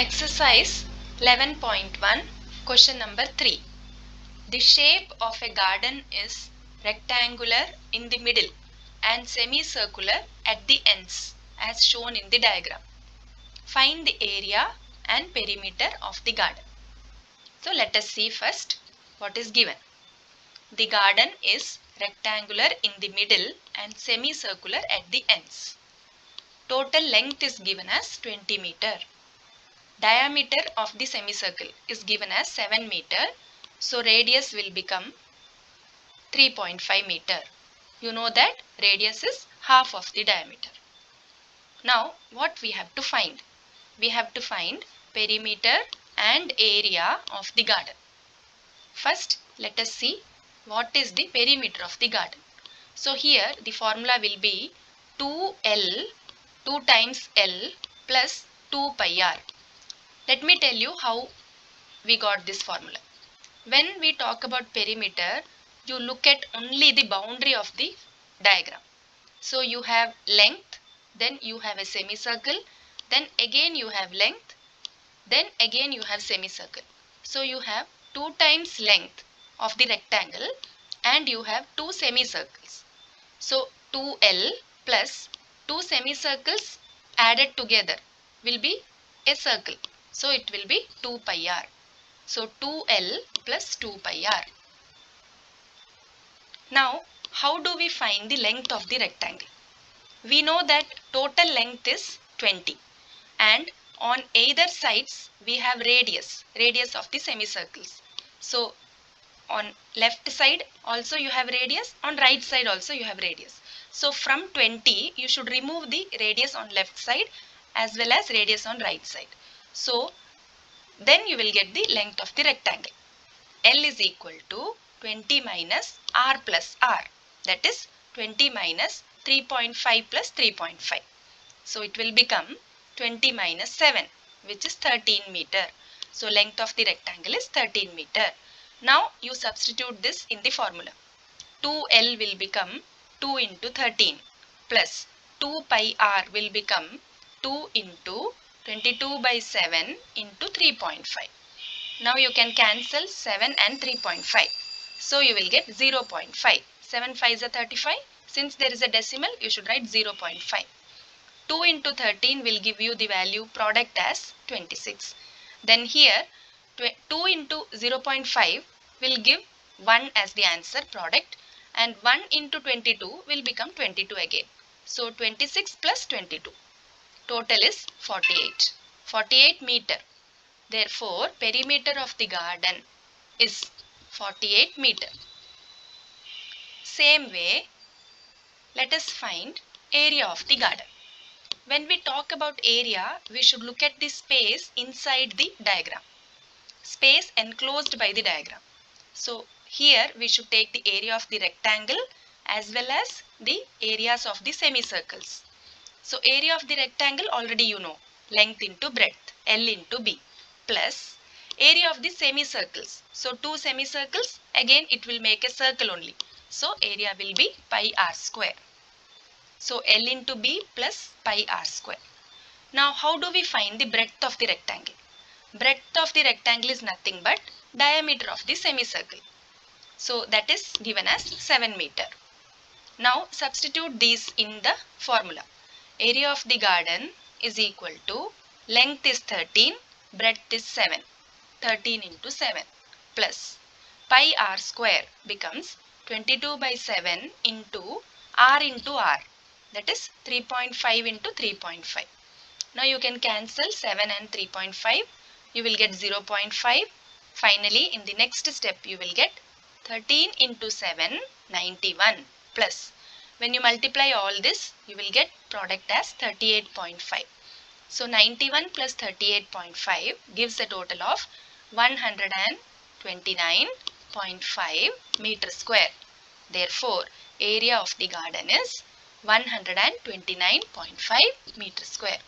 Exercise 11.1, question number 3. The shape of a garden is rectangular in the middle and semicircular at the ends as shown in the diagram. Find the area and perimeter of the garden. So let us see first what is given. The garden is rectangular in the middle and semicircular at the ends. Total length is given as 20 meter. Diameter of the semicircle is given as 7 meter. So radius will become 3.5 meter. You know that radius is half of the diameter. Now what we have to find? We have to find perimeter and area of the garden. First let us see what is the perimeter of the garden. So here the formula will be 2L, 2 times L plus 2 pi r. Let me tell you how we got this formula. When we talk about perimeter, you look at only the boundary of the diagram. So you have length, then you have a semicircle, then again you have length, then again you have semicircle. So you have 2 times length of the rectangle and you have 2 semicircles. So 2L plus 2 semicircles added together will be a circle. So it will be 2 pi r. So 2L plus 2 pi r. Now how do we find the length of the rectangle? We know that total length is 20 and on either sides we have radius of the semicircles. So on left side also you have radius, on right side also you have radius. So from 20 you should remove the radius on left side as well as radius on right side. So then you will get the length of the rectangle. L is equal to 20 minus r plus r, that is 20 minus 3.5 plus 3.5. So it will become 20 minus 7, which is 13 meter. So length of the rectangle is 13 meter. Now you substitute this in the formula. 2L will become 2 into 13 plus 2 pi r will become 2 into 22 by 7 into 3.5. Now you can cancel 7 and 3.5. So you will get 0.5. 7 5s are 35. Since there is a decimal, you should write 0.5. 2 into 13 will give you the value product as 26. Then here 2 into 0.5 will give 1 as the answer product and 1 into 22 will become 22 again. So 26 plus 22. Total is 48. 48 meter. Therefore, perimeter of the garden is 48 meter. Same way, let us find area of the garden. When we talk about area, we should look at the space inside the diagram. Space enclosed by the diagram. So here we should take the area of the rectangle as well as the areas of the semicircles. So area of the rectangle already you know, length into breadth, L into B, plus area of the semicircles. So 2 semicircles, again it will make a circle only. So area will be pi r square. So L into B plus pi r square. Now how do we find the breadth of the rectangle? Breadth of the rectangle is nothing but diameter of the semicircle. So that is given as 7 meter. Now substitute these in the formula. Area of the garden is equal to length is 13, breadth is 7. 13 into 7 plus pi r square becomes 22 by 7 into r, that is 3.5 into 3.5. Now you can cancel 7 and 3.5. You will get 0.5. Finally, in the next step, you will get 13 into 7, 91 plus. When you multiply all this, you will get product as 38.5. So 91 plus 38.5 gives a total of 129.5 meter square. Therefore, area of the garden is 129.5 meter square.